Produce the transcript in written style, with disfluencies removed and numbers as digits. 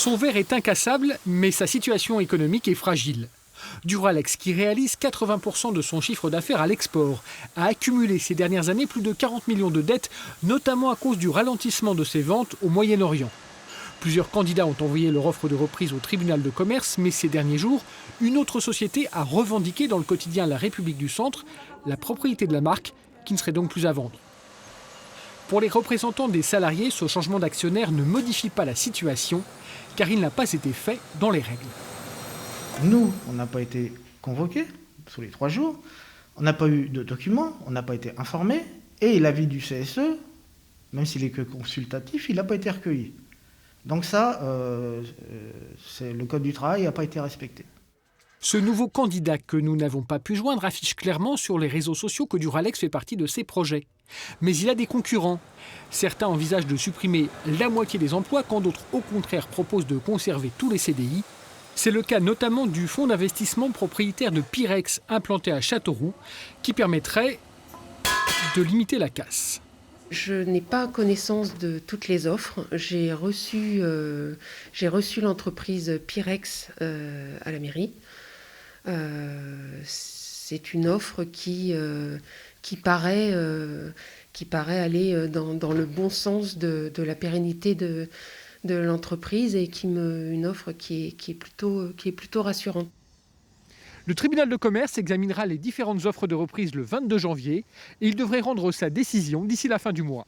Son verre est incassable, mais sa situation économique est fragile. Duralex, qui réalise 80% de son chiffre d'affaires à l'export, a accumulé ces dernières années plus de 40 millions de dettes, notamment à cause du ralentissement de ses ventes au Moyen-Orient. Plusieurs candidats ont envoyé leur offre de reprise au tribunal de commerce, mais ces derniers jours, une autre société a revendiqué dans le quotidien La République du Centre la propriété de la marque, qui ne serait donc plus à vendre. Pour les représentants des salariés, ce changement d'actionnaire ne modifie pas la situation, car il n'a pas été fait dans les règles. Nous, on n'a pas été convoqués sous les 3 jours, on n'a pas eu de documents, on n'a pas été informés, et l'avis du CSE, même s'il est que consultatif, il n'a pas été recueilli. Donc ça, le code du travail n'a pas été respecté. Ce nouveau candidat que nous n'avons pas pu joindre affiche clairement sur les réseaux sociaux que Duralex fait partie de ses projets. Mais il a des concurrents. Certains envisagent de supprimer la moitié des emplois, quand d'autres, au contraire, proposent de conserver tous les CDI. C'est le cas notamment du fonds d'investissement propriétaire de Pirex, implanté à Châteauroux, qui permettrait de limiter la casse. Je n'ai pas connaissance de toutes les offres. J'ai reçu l'entreprise Pirex à la mairie. C'est une offre qui paraît aller dans le bon sens de la pérennité de l'entreprise et une offre qui est plutôt rassurante. Le tribunal de commerce examinera les différentes offres de reprise le 22 janvier et il devrait rendre sa décision d'ici la fin du mois.